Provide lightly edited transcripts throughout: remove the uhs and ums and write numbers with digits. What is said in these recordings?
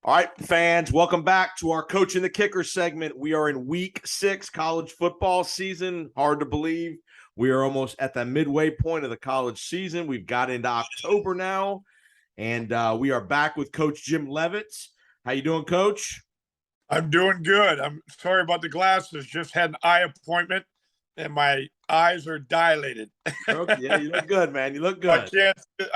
All right, fans, welcome back to our Coach and the Kicker segment. We are in week 6 college football season. Hard to believe. We are almost at the midway point of the college season. We've got into October now, and we are back with Coach Jim Leavitt. How you doing, Coach? I'm doing good. I'm sorry about the glasses. Just had an eye appointment, and my eyes are dilated. Okay, yeah, you look good, man. You look good.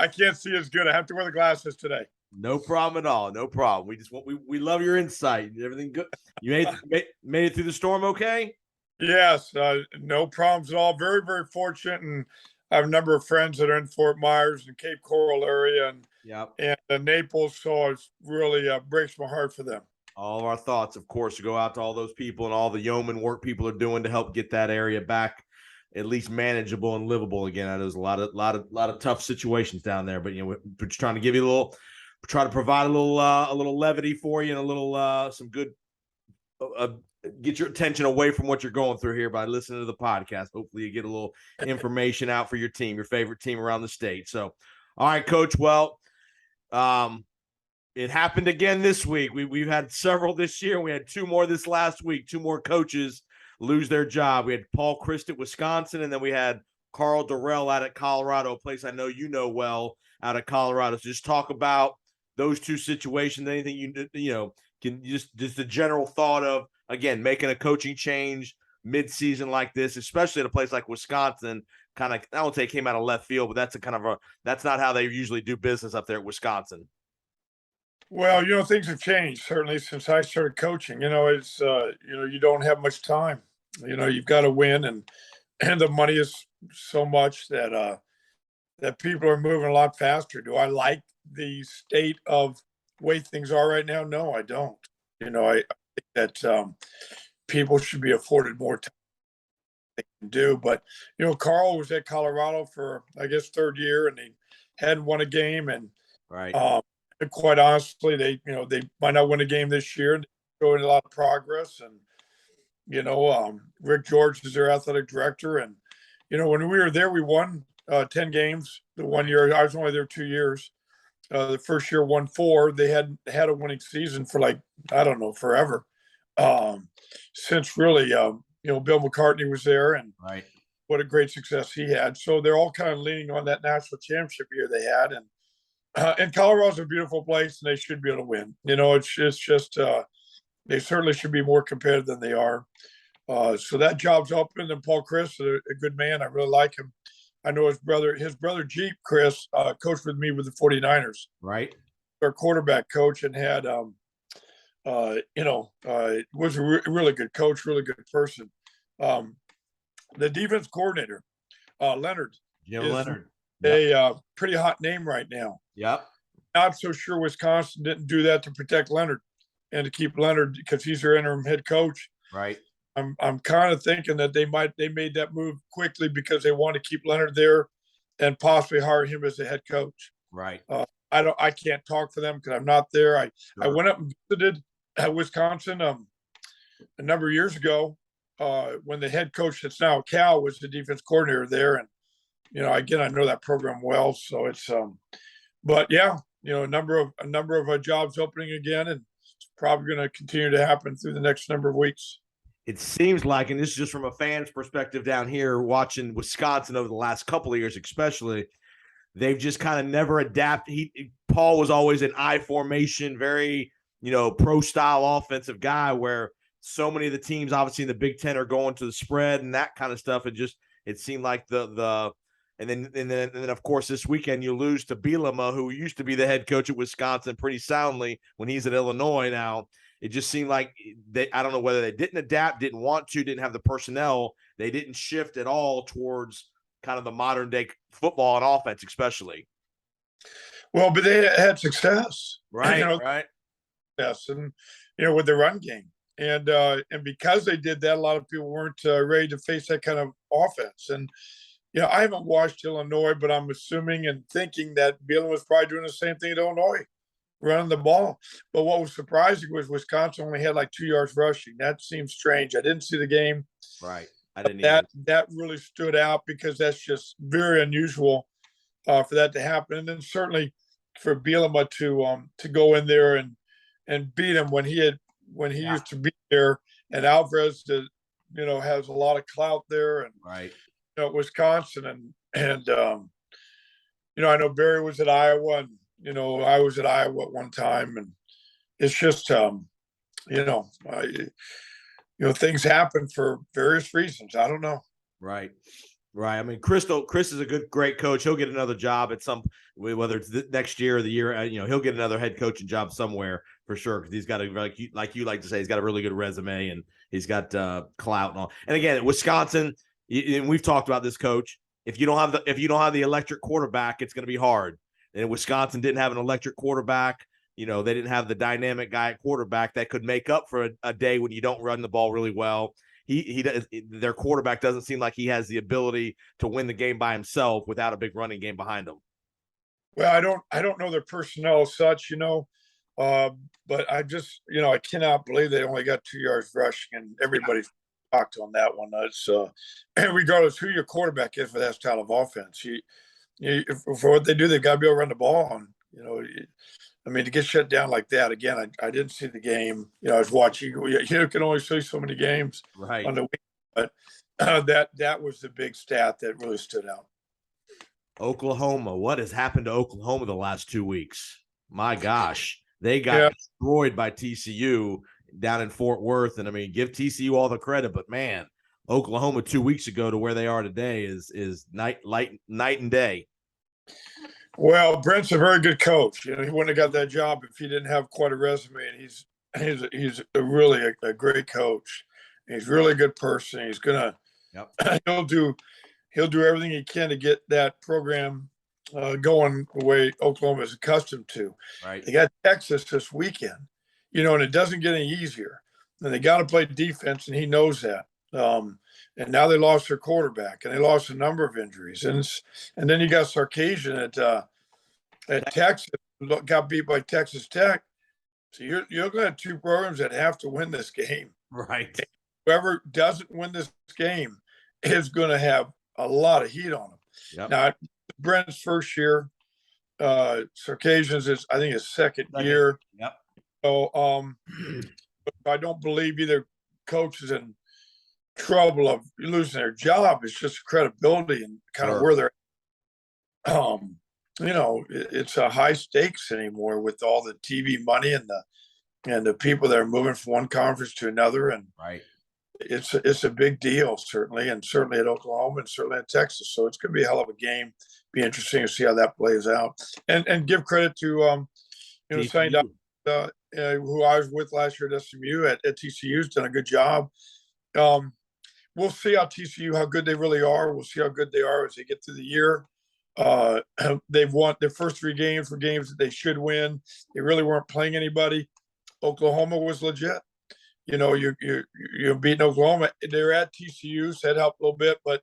I can't see as good. I have to wear the glasses today. No problem at all. No problem. We love your insight. Everything good. You made it through the storm okay? Yes, no problems at all. Very, very fortunate, and I have a number of friends that are in Fort Myers and Cape Coral area, and Naples. So it really breaks my heart for them. All of our thoughts, of course, go out to all those people and all the yeoman work people are doing to help get that area back at least manageable and livable again. I know there's a lot of tough situations down there, but we're just trying to give you try to provide a little levity for you and a little some good get your attention away from what you're going through here by listening to the podcast. Hopefully you get a little information out for your team, your favorite team around the state. So, all right, Coach. Well, it happened again this week. We've had several this year. We had 2 more this last week. 2 more coaches lose their job. We had Paul Christ at Wisconsin, and then we had Carl Durrell out at Colorado, a place I know you know well out of Colorado. So just talk about those 2 situations. Anything can just the general thought of, again, making a coaching change mid-season like this, especially at a place like Wisconsin. Kind of, I won't say it came out of left field, but that's not how they usually do business up there at Wisconsin. Well, things have changed certainly since I started coaching. It's you don't have much time. You've got to win, and the money is so much that people are moving a lot faster. Do I like the state of way things are right now? No, I don't. I think that people should be afforded more time they can do. But Carl was at Colorado for, I guess, 3rd year, and he hadn't won a game, and right. Quite honestly, they might not win a game this year. They're showing a lot of progress, and Rick George is their athletic director, and when we were there, we won 10 games. The 1 year I was only there 2 years. The first year won 4. They hadn't had a winning season for forever. Since really, Bill McCartney was there, and right. What a great success he had. So they're all kind of leaning on that national championship year they had, and Colorado's a beautiful place, and they should be able to win. It's just they certainly should be more competitive than they are. So that job's open, and Paul Christ, a good man. I really like him. I know his brother Jeep, Chris, coached with me with the 49ers. Right. Our quarterback coach, and had, was a really good coach, really good person. The defense coordinator, Leonard. Jim Leonard. A pretty hot name right now. Yep. Not so sure Wisconsin didn't do that to protect Leonard and to keep Leonard, because he's their interim head coach. Right. I'm kind of thinking that they made that move quickly because they want to keep Leonard there and possibly hire him as the head coach. Right. I can't talk for them because I'm not there. I went up and visited Wisconsin a number of years ago when the head coach that's now at Cal was the defense coordinator there, and again, I know that program well. So it's but yeah, a number of jobs opening again, and it's probably going to continue to happen through the next number of weeks. It seems like, and this is just from a fan's perspective down here, watching Wisconsin over the last couple of years, especially, they've just kind of never adapted. Paul was always an I formation, very, pro style offensive guy, where so many of the teams, obviously in the Big Ten, are going to the spread and that kind of stuff. It seemed like and then of course this weekend you lose to Bielema, who used to be the head coach at Wisconsin pretty soundly when he's at Illinois now. It just seemed like I don't know whether they didn't adapt, didn't want to, didn't have the personnel. They didn't shift at all towards kind of the modern day football and offense, especially. Well, but they had success. Right, right. Yes, and, with the run game. And because they did that, a lot of people weren't ready to face that kind of offense. And, I haven't watched Illinois, but I'm assuming and thinking that Bielema was probably doing the same thing at Illinois, running the ball. But what was surprising was Wisconsin only had like 2 yards rushing. That seems strange. I didn't see the game. Right. I didn't either. That really stood out because that's just very unusual for that to happen. And then certainly for Bielema to go in there and and beat him when he used to be there. And Alvarez, has a lot of clout there, and Right. Wisconsin, and I know Barry was at Iowa, and I was at Iowa at one time, and it's just things happen for various reasons. I don't know. Right. Right. I mean, Chris is a great coach. He'll get another job at some, whether it's next year or the year, he'll get another head coaching job somewhere for sure. Cause he's got like you like to say, he's got a really good resume, and he's got clout and all. And again, Wisconsin, and we've talked about this, coach. If you don't have the electric quarterback, it's going to be hard. And Wisconsin didn't have an electric quarterback. They didn't have the dynamic guy at quarterback that could make up for a day when you don't run the ball really well. Their quarterback doesn't seem like he has the ability to win the game by himself without a big running game behind him. Well, I don't know their personnel as such, but I just, I cannot believe they only got 2 yards rushing, and everybody talked on that one. It's and regardless who your quarterback is for that style of offense, for what they do, they've got to be able to run the ball. And to get shut down like that again, I didn't see the game. I was watching. You can only see so many games right on the week, but that was the big stat that really stood out. Oklahoma. What has happened to Oklahoma the last 2 weeks? My gosh, they got destroyed by TCU down in Fort Worth. And give TCU all the credit, but man, Oklahoma 2 weeks ago to where they are today is night and day. Well, Brent's a very good coach. He wouldn't have got that job if he didn't have quite a resume. And he's really a great coach. He's a really good person. He's gonna he'll do everything he can to get that program going the way Oklahoma is accustomed to. Right. They got Texas this weekend, and it doesn't get any easier. And they got to play defense, and he knows that. And now they lost their quarterback, and they lost a number of injuries. And then you got Sarkisian at Texas, got beat by Texas Tech. So you're going to have two programs that have to win this game. Right. Whoever doesn't win this game is going to have a lot of heat on them. Yep. Now, Brent's first year, Sarkisian's is, I think, his second year. Yep. So I don't believe either coach is in trouble of losing their job. It's just credibility and kind of where they're it's a high stakes anymore with all the TV money and the people that are moving from one conference to another. And right, it's a big deal, certainly at Oklahoma and certainly at Texas. So it's going to be a hell of a game. Be interesting to see how that plays out. And give credit to Sonny Dykes, who I was with last year at SMU at TCU's done a good job. We'll see how good they really are. We'll see how good they are as they get through the year. They've won their first 3 games were games that they should win. They really weren't playing anybody. Oklahoma was legit. You're beating Oklahoma. They're at TCU, so that helped a little bit. But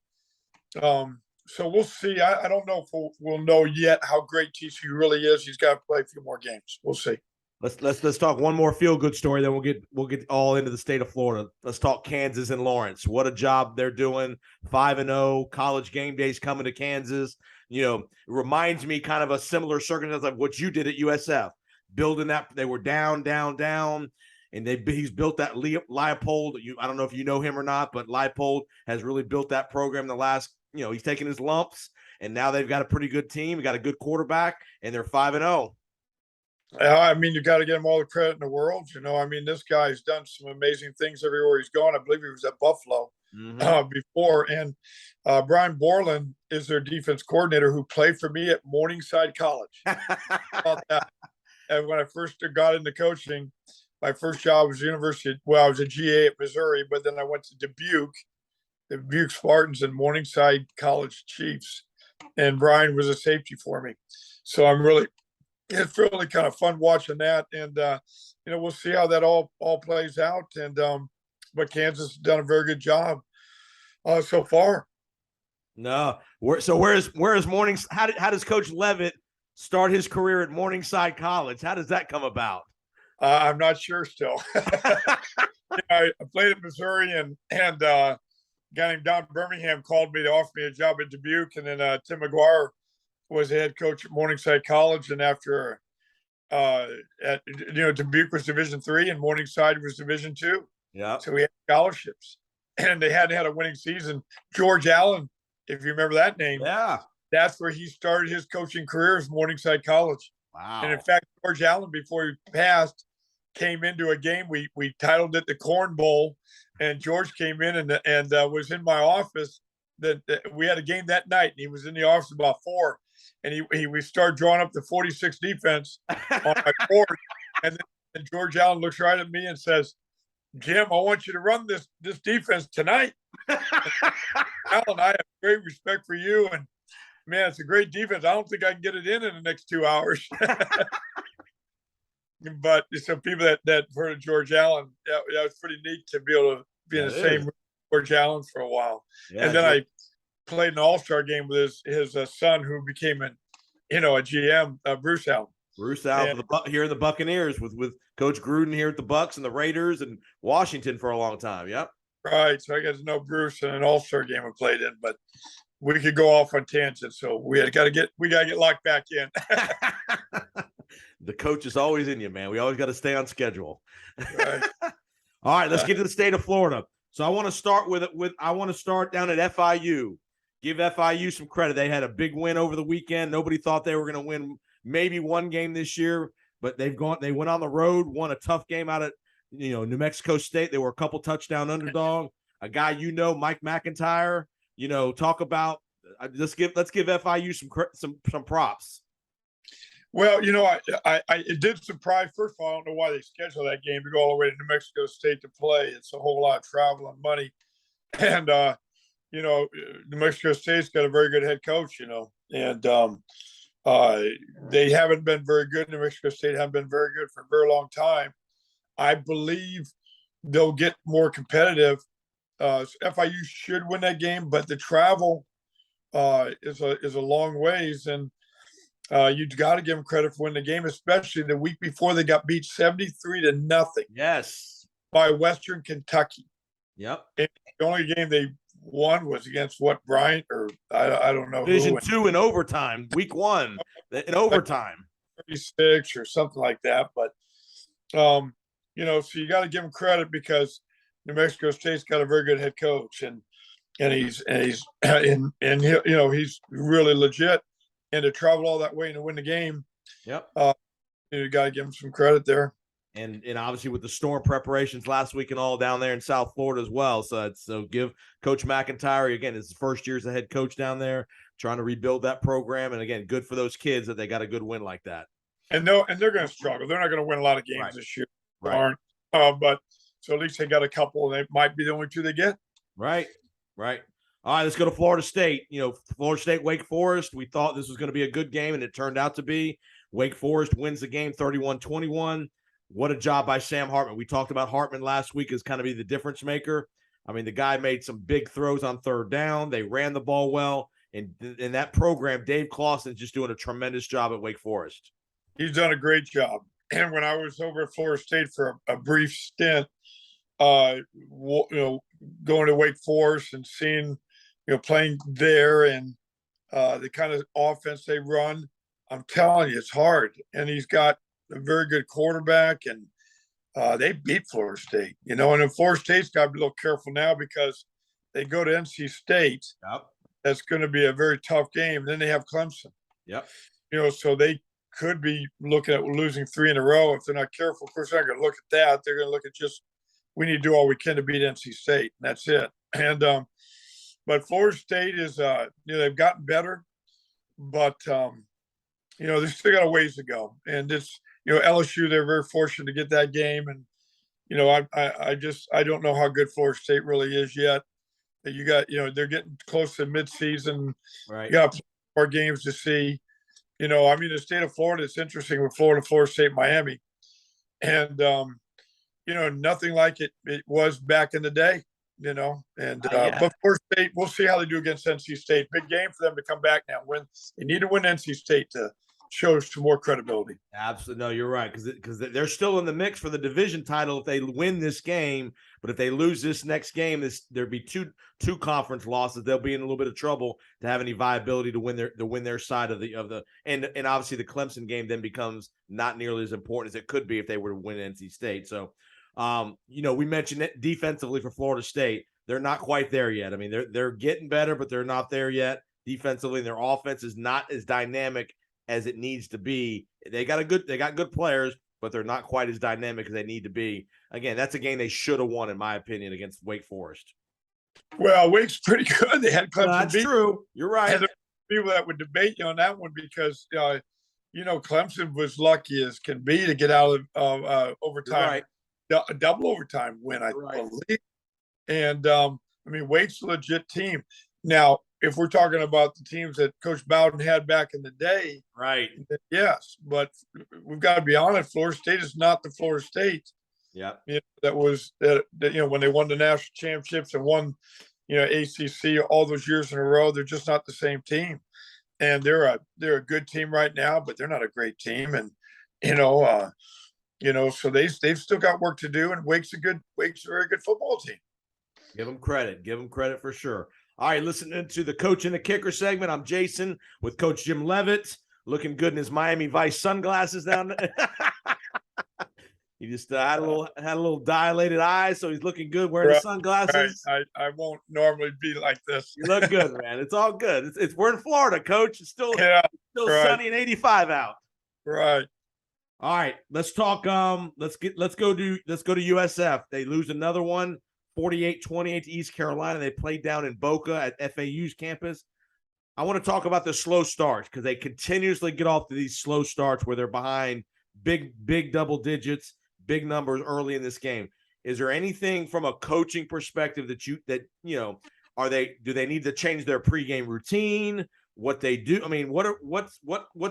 so we'll see. I don't know if we'll know yet how great TCU really is. He's got to play a few more games. We'll see. Let's talk one more feel-good story, then we'll get all into the state of Florida. Let's talk Kansas and Lawrence. What a job they're doing. 5-0, college game days coming to Kansas. It reminds me kind of a similar circumstance of what you did at USF. Building that, they were down, and he's built that Leipold. I don't know if you know him or not, but Leipold has really built that program the last, he's taken his lumps, and now they've got a pretty good team, got a good quarterback, and they're 5-0. You got to give him all the credit in the world. This guy's done some amazing things everywhere he's gone. I believe he was at Buffalo before. And Brian Borland is their defense coordinator who played for me at Morningside College. About that. And when I first got into coaching, my first job was I was a GA at Missouri, but then I went to Dubuque, the Dubuque Spartans and Morningside College Chiefs. And Brian was a safety for me. So it's really kind of fun watching that. And, we'll see how that all plays out. And, but Kansas has done a very good job so far. No. Where's Morningside? How does Coach Levitt start his career at Morningside College? How does that come about? I'm not sure still. I played at Missouri and a guy named Don Birmingham called me to offer me a job at Dubuque. And then Tim McGuire was the head coach at Morningside College. And after at Dubuque was Division III and Morningside was Division II. Yeah. So we had scholarships, and they hadn't had a winning season. George Allen, if you remember that name, Yeah. that's where he started his coaching career, as Morningside College. Wow. And in fact, George Allen, before he passed, came into a game. We titled it the Corn Bowl, and George came in and was in my office. That we had a game that night, and he was in the office about 4, and we started drawing up the 46 defense on my board, and George Allen looks right at me and says, "Jim, I want you to run this defense tonight." Allen, I have great respect for you, and man, it's a great defense. I don't think I can get it in the next 2 hours. But some people that heard of George Allen, that was pretty neat to be able to be in the same room with George Allen for a while. Yeah, and then I played an all-star game with his son, who became a GM, Bruce Allen. Bruce Allen here in the Buccaneers with Coach Gruden here at the Bucs and the Raiders and Washington for a long time. Yep. Right. So I got to know Bruce in an all-star game I played in, but we could go off on tangents. So we got to get locked back in. The coach is always in you, man. We always got to stay on schedule. Right. All right, let's get to the state of Florida. So I want to start I want to start down at FIU. Give FIU some credit. They had a big win over the weekend. Nobody thought they were going to win maybe one game this year, but they went on the road, won a tough game out at New Mexico State. They were a couple touchdown underdog. A guy Mike MacIntyre. Talk about let's give FIU some props. Well, it did surprise. First of all, I don't know why they scheduled that game to go all the way to New Mexico State to play. It's a whole lot of travel and money. And, New Mexico State's got a very good head coach, and they haven't been very good. New Mexico State haven't been very good for a very long time. I believe they'll get more competitive. FIU should win that game, but the travel is a long ways, and you've got to give them credit for winning the game, especially the week before they got beat 73-0. Yes, by Western Kentucky. Yep. And the only game they won was against Bryant, or I don't know. Division II in overtime, week 1 in overtime. 36 or something like that. But so you got to give them credit because New Mexico State's got a very good head coach, and he's really legit. And to travel all that way and to win the game, yep, you got to give him some credit there. And obviously with the storm preparations last week and all down there in South Florida as well. So give Coach MacIntyre, again, his first year as a head coach down there, trying to rebuild that program. And again, good for those kids that they got a good win like that. And they're going to struggle. They're not going to win a lot of games this year. Right. But so at least they got a couple, and they might be the only 2 they get. Right. All right, let's go to Florida State. Florida State, Wake Forest. We thought this was going to be a good game, and it turned out to be. Wake Forest wins the game 31-21. What a job by Sam Hartman. We talked about Hartman last week as kind of be the difference maker. I mean, the guy made some big throws on third down. They ran the ball well. And in that program, Dave Clawson's just doing a tremendous job at Wake Forest. He's done a great job. And when I was over at Florida State for a brief stint, going to Wake Forest and seeing playing there and the kind of offense they run, I'm telling you, it's hard. And he's got a very good quarterback, and they beat Florida State. And then Florida State's got to be a little careful now because they go to NC State. Yep. That's going to be a very tough game. And then they have Clemson. Yep. So they could be looking at losing 3 in a row if they're not careful. Of course, they're not going to look at that. They're going to look at just, we need to do all we can to beat NC State. And that's it. And but Florida State is, they've gotten better, but, they still got a ways to go. And it's, LSU, they're very fortunate to get that game. And, I don't know how good Florida State really is yet. You got, they're getting close to midseason. Right. You got more games to see. The state of Florida, it's interesting with Florida State, Miami. And, nothing like it was back in the day. But Florida State, we'll see how they do against NC State. Big game for them to come back now. They need to win NC State to shows some more credibility. Absolutely. No, you're right. Because they're still in the mix for the division title if they win this game. But if they lose this next game, there'd be two conference losses. They'll be in a little bit of trouble to have any viability to win their side of the and obviously the Clemson game then becomes not nearly as important as it could be if they were to win NC State. So we mentioned it defensively for Florida State. They're not quite there yet. I mean, they're getting better, but they're not there yet defensively. And their offense is not as dynamic as it needs to be. They got good players, but they're not quite as dynamic as they need to be. Again, that's a game they should have won, in my opinion, against Wake Forest. Well, Wake's pretty good. They had Clemson. That's true. You're right. And there are people that would debate you on that one because Clemson was lucky as can be to get out of overtime, a double overtime win, I believe. And Wake's a legit team. Now, if we're talking about the teams that Coach Bowden had back in the day, right? Yes, but we've got to be honest. Florida State is not the Florida State. Yeah, that was when they won the national championships and won, ACC all those years in a row. They're just not the same team, and they're a good team right now, but they're not a great team. And so they've still got work to do. And Wake's a very good football team. Give them credit for sure. All right, listening to the Coach and the Kicker segment. I'm Jason with Coach Jim Leavitt, looking good in his Miami Vice sunglasses down there. He just had a little dilated eyes, so he's looking good wearing the sunglasses. Right. I won't normally be like this. You look good, man. It's all good. We're in Florida, Coach. It's still sunny and 85 out. Right. All right, let's talk. Let's go to USF. They lose another one. 48-28 to East Carolina. They played down in Boca at FAU's campus. I want to talk about the slow starts because they continuously get off to these slow starts where they're behind big double digits, big numbers early in this game. Is there anything from a coaching perspective do they need to change their pregame routine? What they do? I mean, what's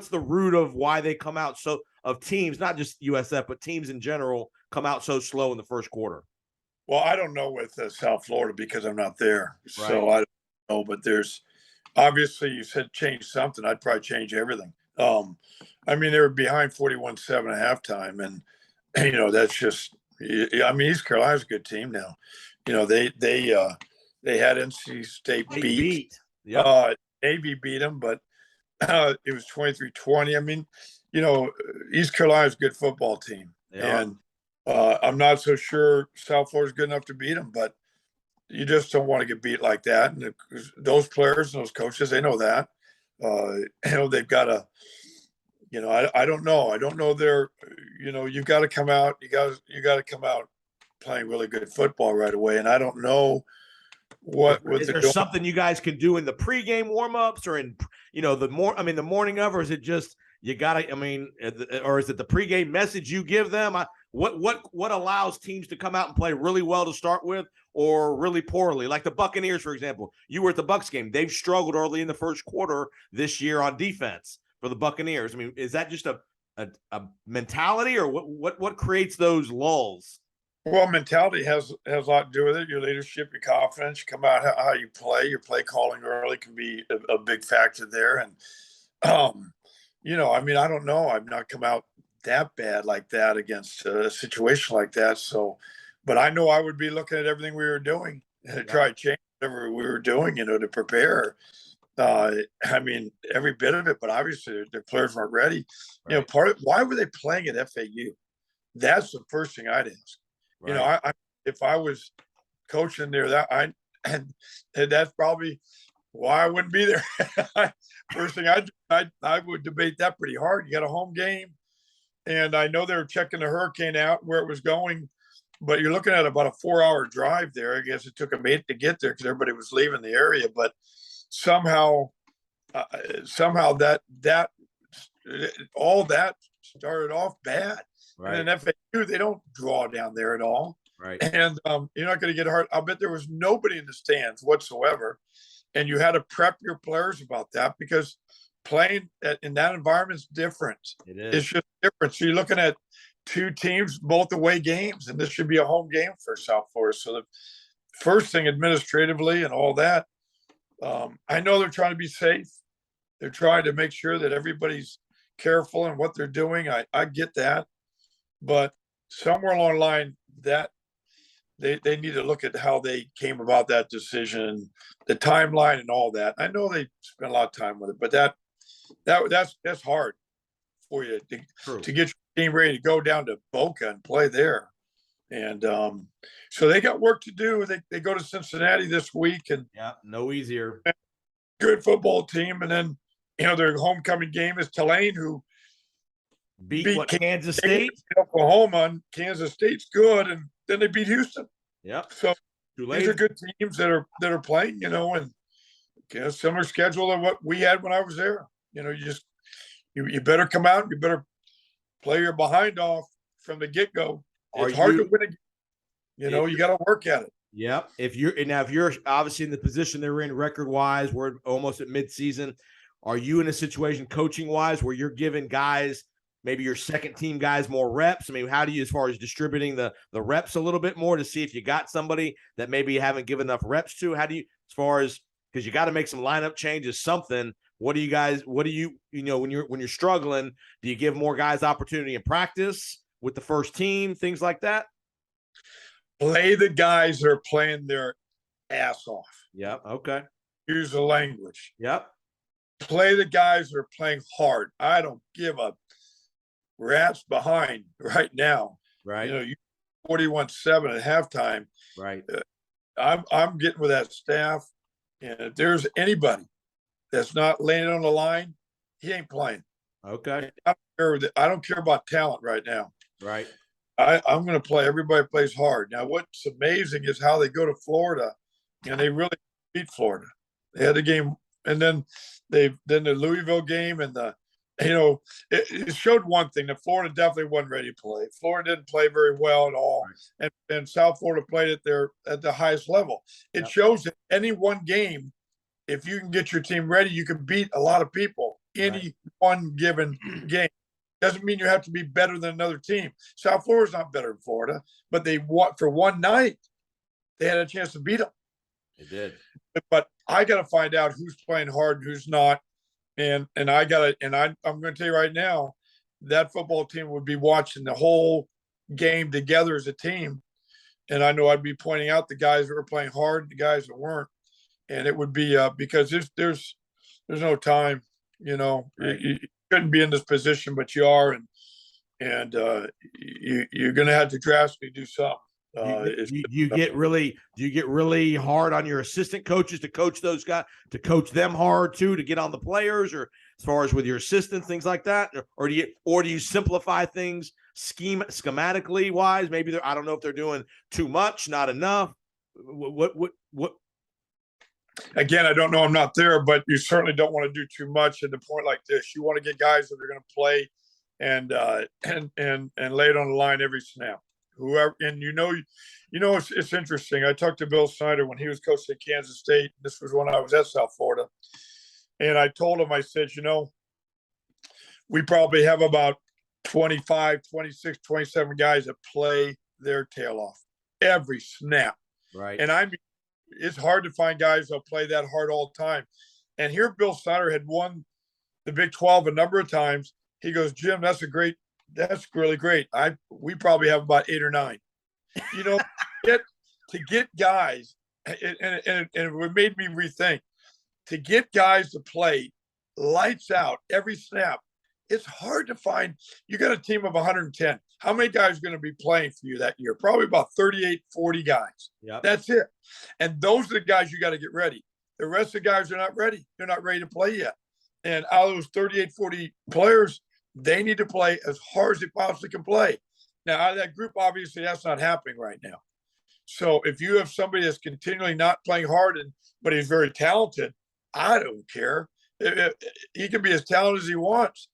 the root of why they come out of teams, not just USF, but teams in general come out so slow in the first quarter? Well, I don't know with South Florida because I'm not there. Right. So I don't know, but there's obviously you said change something. I'd probably change everything. They were behind 41-7 at halftime. And, that's just, East Carolina's a good team now. They had NC State beat. Yep. Navy beat them, but it was 23-20. East Carolina's a good football team. Yeah. And I'm not so sure South Florida's good enough to beat them, but you just don't want to get beat like that. And those players and those coaches, they know that. They've got to, I don't know. I don't know you've got to come out. You got to come out playing really good football right away. And I don't know is there something you guys can do in the pregame warmups or in, the morning of, or is it just, you got to, or is it the pregame message you give them? What allows teams to come out and play really well to start with or really poorly? Like the Buccaneers, for example. You were at the Bucs game. They've struggled early in the first quarter this year on defense for the Buccaneers. I mean, is that just a mentality or what creates those lulls? Well, mentality has a lot to do with it. Your leadership, your confidence, you come out how you play. Your play calling early can be a big factor there. And, I don't know. I've not come out that bad like that against a situation like that. So, but I know I would be looking at everything we were doing to try to change whatever we were doing, to prepare. Every bit of it, but obviously their players weren't ready. Right. Why were they playing at FAU? That's the first thing I'd ask. Right. If I was coaching there, and that's probably why I wouldn't be there. First thing I would debate that pretty hard. You got a home game, and I know they were checking the hurricane out where it was going, but you're looking at about a 4-hour drive there. I guess it took them 8 to get there because everybody was leaving the area. But somehow that all that started off bad. Right. And then FAU, they don't draw down there at all. Right. And you're not going to get hurt. I'll bet there was nobody in the stands whatsoever. And you had to prep your players about that because playing in that environment is different. It is. It's just different. So you're looking at two teams, both away games, and this should be a home game for South Florida. So the first thing administratively and all that, I know they're trying to be safe. They're trying to make sure that everybody's careful in what they're doing. I get that, but somewhere along the line that they need to look at how they came about that decision, the timeline and all that. I know they spent a lot of time with it, but that's hard for you to get your team ready to go down to Boca and play there. And so they got work to do. They go to Cincinnati this week, and no easier. Good football team. And then, their homecoming game is Tulane, who beat Kansas State, Oklahoma, and Kansas State's good, and then they beat Houston. Yep. So these are good teams that are playing, and similar schedule to what we had when I was there. You better come out, you better play your behind off from the get go. It's hard to win a game. You got to work at it. Yep. If you're obviously in the position they're in record wise, we're almost at midseason. Are you in a situation coaching wise where you're giving guys, maybe your second team guys, more reps? I mean, how do you, as far as distributing the reps a little bit more to see if you got somebody that maybe you haven't given enough reps to? How do you, as far as, because you got to make some lineup changes, something. What do you when you're struggling, do you give more guys opportunity in practice with the first team, things like that? Play the guys that are playing their ass off. Yep. Okay. Use the language. Yep. Play the guys that are playing hard. I don't give a rat's behind right now. Right. You 41-7 at halftime. Right. I'm getting with that staff, and if there's anybody that's not laying on the line, he ain't playing. Okay. I don't care about talent right now. Right. I'm going to play. Everybody plays hard. Now, what's amazing is how they go to Florida, and they really beat Florida. They had the game, and then the Louisville game, and it showed one thing, that Florida definitely wasn't ready to play. Florida didn't play very well at all, right. and South Florida played at the highest level. It shows that any one game, if you can get your team ready, you can beat a lot of people any one given game. Doesn't mean you have to be better than another team. South Florida's not better than Florida, but for one night, they had a chance to beat them. They did. But I got to find out who's playing hard and who's not. And I'm going to tell you right now, that football team would be watching the whole game together as a team. And I know I'd be pointing out the guys that were playing hard and the guys that weren't. And it would be because there's no time, Right. You shouldn't be in this position, but you are, and you're going to have to drastically do something. Do you get really hard on your assistant coaches to coach those guys, to coach them hard too, to get on the players, or as far as with your assistants, things like that, or do you simplify things schematically wise? Maybe I don't know if they're doing too much, not enough. What? Again, I don't know. I'm not there, but you certainly don't want to do too much at a point like this. You want to get guys that are going to play and lay it on the line every snap. Whoever, and it's interesting. I talked to Bill Snyder when he was coaching at Kansas State. This was when I was at South Florida, and I told him, I said, we probably have about 25, 26, 27 guys that play their tail off every snap. Right. And it's hard to find guys that play that hard all the time. And here Bill Snyder had won the Big 12 a number of times. He goes, Jim, that's really great. We probably have about 8 or 9. To get guys, and it made me rethink, to get guys to play lights out every snap. It's hard to find. You got a team of 110. How many guys are going to be playing for you that year? Probably about 38, 40 guys. Yeah, that's it. And those are the guys you got to get ready. The rest of the guys are not ready. They're not ready to play yet. And out of those 38, 40 players, they need to play as hard as they possibly can play. Now, out of that group, obviously, that's not happening right now. So if you have somebody that's continually not playing hard, but he's very talented, I don't care. He can be as talented as he wants.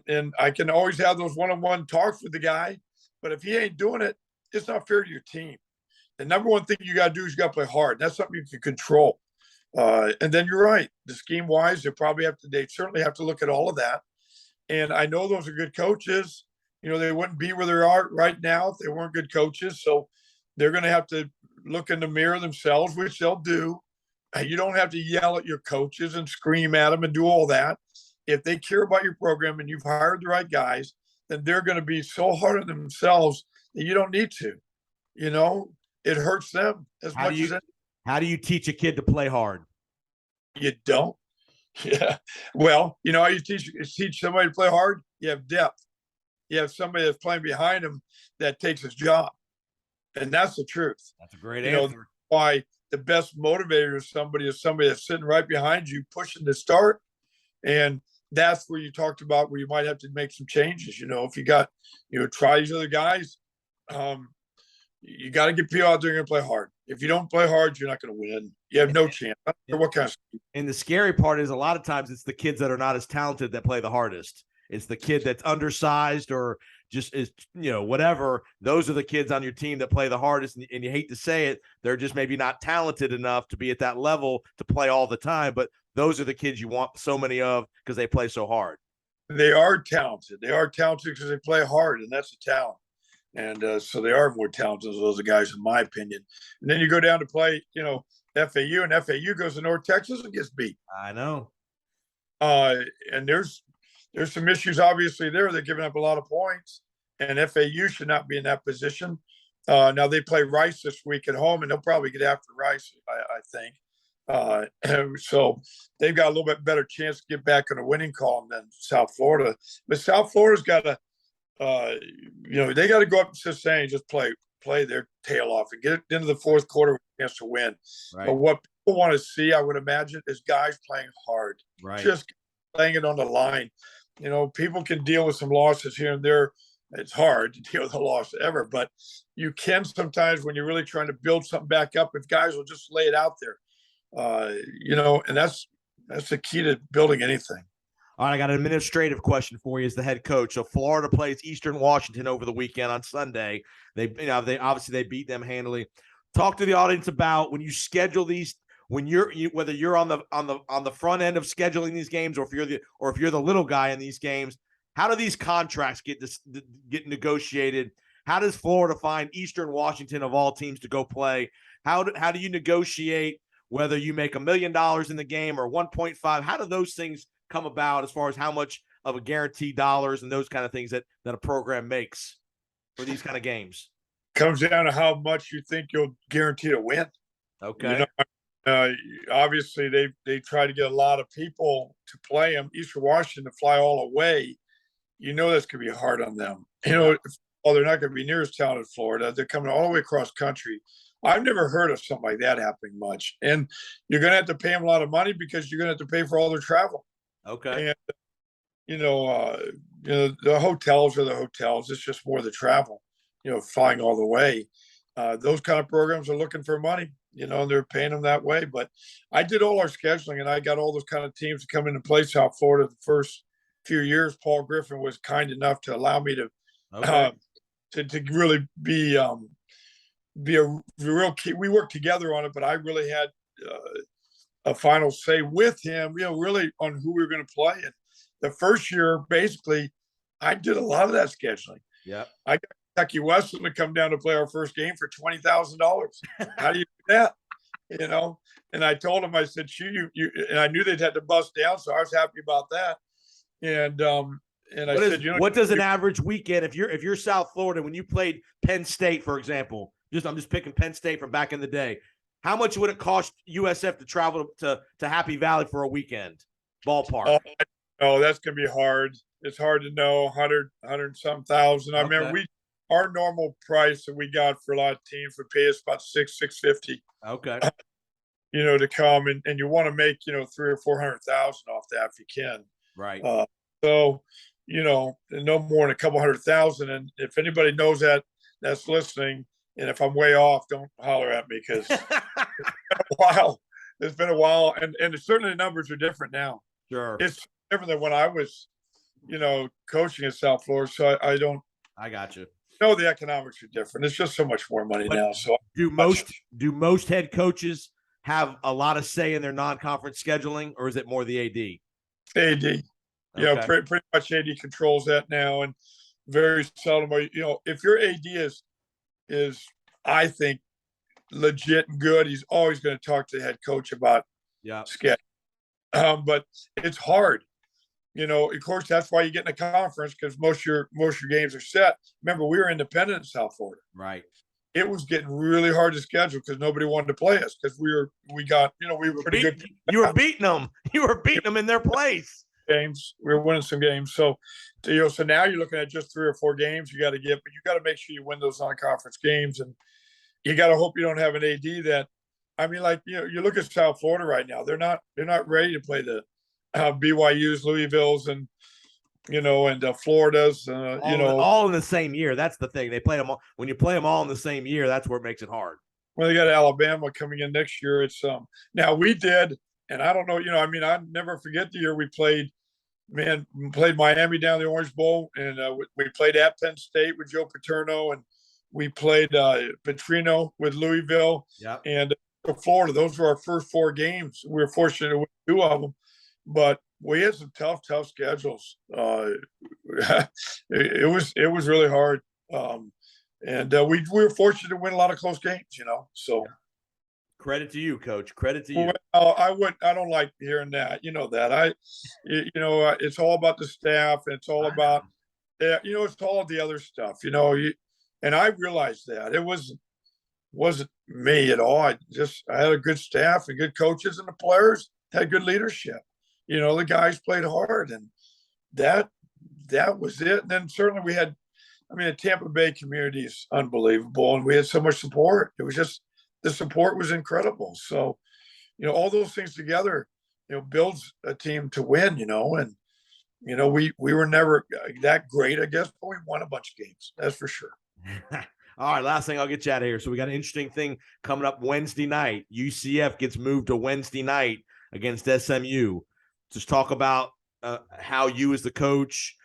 And I can always have those one-on-one talks with the guy. But if he ain't doing it, it's not fair to your team. The number one thing you got to do is you got to play hard. That's something you can control. And then you're right. The scheme-wise, they certainly have to look at all of that. And I know those are good coaches. They wouldn't be where they are right now if they weren't good coaches. So they're going to have to look in the mirror themselves, which they'll do. You don't have to yell at your coaches and scream at them and do all that. if they care about your program and you've hired the right guys, then they're going to be so hard on themselves that you don't need to. You know, it hurts them as much as how do you teach a kid to play hard? You don't. Yeah. Well, you know how you teach somebody to play hard? You have depth. You have somebody that's playing behind him that takes his job. And that's the truth. That's a great answer. Know, why the best motivator is somebody that's sitting right behind you, pushing to start. And that's where you talked about where you might have to make some changes. You know, if you got, try these other guys, you got to get people out there going to play hard. If you don't play hard, you're not going to win. You have no chance. I don't care what kind of. And the scary part is a lot of times it's the kids that are not as talented that play the hardest. It's the kid that's undersized or just is, whatever. Those are the kids on your team that play the hardest. And you hate to say it, they're just maybe not talented enough to be at that level to play all the time. But those are the kids you want so many of because they play so hard. They are talented. They are talented because they play hard, and that's a talent. And so they are more talented than those guys, in my opinion. And then you go down to play, FAU, and FAU goes to North Texas and gets beat. I know. And there's some issues, obviously, there. They're giving up a lot of points, and FAU should not be in that position. Now they play Rice this week at home, and they'll probably get after Rice, I think. So they've got a little bit better chance to get back on a winning column than South Florida. But South Florida's got to, they got to go up to Cincinnati and just play their tail off and get into the fourth quarter with a chance to win. Right. But what people want to see, I would imagine, is guys playing hard, right? Just laying it on the line. People can deal with some losses here and there. It's hard to deal with a loss ever, but you can sometimes when you're really trying to build something back up, if guys will just lay it out there, and that's the key to building anything. All right, I got an administrative question for you as the head coach. So Florida plays Eastern Washington over the weekend on Sunday. They obviously beat them handily. Talk to the audience about when you schedule these, when whether you're on the front end of scheduling these games, or if you're the little guy in these games. How do these contracts get negotiated? How does Florida find Eastern Washington of all teams to go play? How do you negotiate whether you make $1 million in the game or 1.5? How do those things come about as far as how much of a guaranteed dollars and those kind of things that a program makes for these kind of games? Comes down to how much you think you'll guarantee to win. Okay. Obviously they try to get a lot of people to play them. Eastern Washington to fly all away. That's going to be hard on them. They're not going to be near as talented as Florida. They're coming all the way across country. I've never heard of something like that happening much. And you're going to have to pay them a lot of money because you're going to have to pay for all their travel. Okay. And, the hotels are the hotels. It's just more the travel, flying all the way. Those kind of programs are looking for money, and they're paying them that way. But I did all our scheduling, and I got all those kind of teams to come into play South Florida the first few years. Paul Griffin was kind enough to allow me to really be a real key. We worked together on it, but I really had a final say with him, really on who we were going to play. And the first year, basically, I did a lot of that scheduling. Yeah, I got Kentucky Western to come down to play our first game for $20,000. How do you do that? And I told him, I said, you, and I knew they'd had to bust down, so I was happy about that. And I said, what does an average weekend, if you're South Florida, when you played Penn State, for example, I'm just picking Penn State from back in the day, how much would it cost USF to travel to Happy Valley for a weekend? Ballpark. Oh, that's going to be hard. It's hard to know. 100 some thousand. I remember our normal price that we got for a lot of teams would pay us about $650. Okay. To come and you want to make, 300,000 or 400,000 off that if you can. Right. So, no more than a couple 100,000. And if anybody knows that's listening, and if I'm way off, don't holler at me because it's been a while. And certainly the numbers are different now. Sure. It's different than when I was, coaching in South Florida. So I got you. The economics are different. It's just so much more money now. So do most head coaches have a lot of say in their non-conference scheduling, or is it more the AD? AD. Okay. Pretty much AD controls that now, and very seldom if your AD is I think legit and good, he's always going to talk to the head coach about schedule. But it's hard. you know, of course, that's why you get in a conference, because most of your games are set. Remember, we were independent in South Florida. Right. It was getting really hard to schedule because nobody wanted to play us, because we were pretty good. You were beating them. You were beating them in their place. Games. We were winning some games. So, you know, so now you're looking at just 3 or 4 games you got to get, but you got to make sure you win those non-conference games, and you got to hope you don't have an AD that, I mean, like, you know, you look at South Florida right now, they're not ready to play the BYU's, Louisville's, and you know, and Florida's, all in the same year. That's the thing. They play them all. When you play them all in the same year, that's where it makes it hard. Well, they got Alabama coming in next year. It's now we did, and I don't know, you know, I mean, I never forget the year we played Miami down the Orange Bowl, and we played at Penn State with Joe Paterno, and we played Petrino with Louisville, and Florida. Those were our first 4 games. We were fortunate to win 2 of them, but we had some tough schedules. It was really hard, and we were fortunate to win a lot of close games. You know, so credit to you, Coach. Credit to you. Well, I don't like hearing that. You know that it's all about the staff, and it's all about it's all the other stuff. You know, and I realized that it wasn't me at all. I had a good staff and good coaches, and the players had good leadership. You know, the guys played hard, and that was it. And then certainly we had, I mean, the Tampa Bay community is unbelievable, and we had so much support. It was just, the support was incredible. So, you know, all those things together, you know, builds a team to win, you know, and, you know, we were never that great, I guess, but we won a bunch of games. That's for sure. All right, last thing, I'll get you out of here. So we got an interesting thing coming up Wednesday night. UCF gets moved to Wednesday night against SMU. Just talk about how you as the coach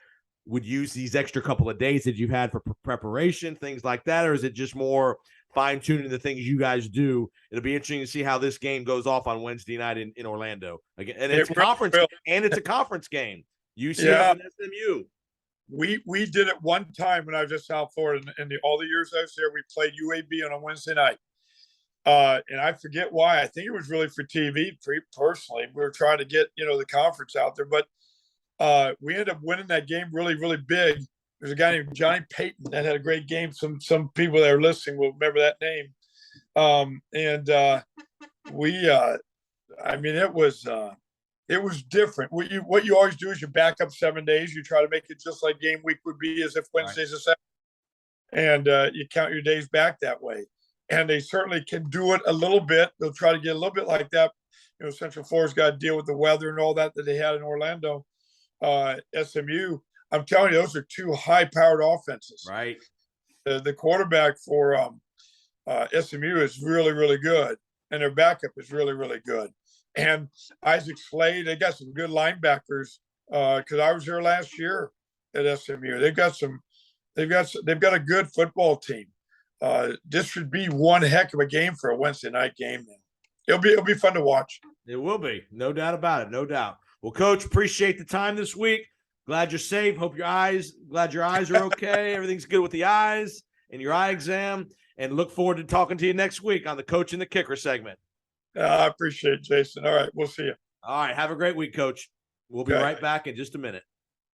would use these extra couple of days that you've had for preparation, things like that, or is it just more fine-tuning the things you guys do? It'll be interesting to see how this game goes off on Wednesday night in Orlando. Again, and it's a conference game. UCF and SMU. We did it one time when I was at South Florida, and all the years I was there, we played UAB on a Wednesday night. And I forget why. I think it was really for TV. Personally, we were trying to get, you know, the conference out there, but we ended up winning that game really, really big. There's a guy named Johnny Payton that had a great game. Some people that are listening will remember that name. I mean, it was different. What you always do is you back up 7 days. You try to make it just like game week would be, as if Wednesday's a Saturday, and you count your days back that way. And they certainly can do it a little bit. They'll try to get a little bit like that. You know, Central Florida's got to deal with the weather and all that they had in Orlando. SMU, I'm telling you, those are 2 high-powered offenses. Right. The quarterback for SMU is really, really good, and their backup is really, really good. And Isaac Slade, they got some good linebackers. Because I was here last year at SMU. They've got a good football team. This should be one heck of a game for a Wednesday night game. It'll be fun to watch. It will be, no doubt about it, no doubt. Well, Coach, appreciate the time this week. Glad you're safe. Glad your eyes are okay. Everything's good with the eyes and your eye exam. And look forward to talking to you next week on the Coach and the Kicker segment. I appreciate it, Jason. All right, we'll see you. All right, have a great week, Coach. We'll be right back in just a minute.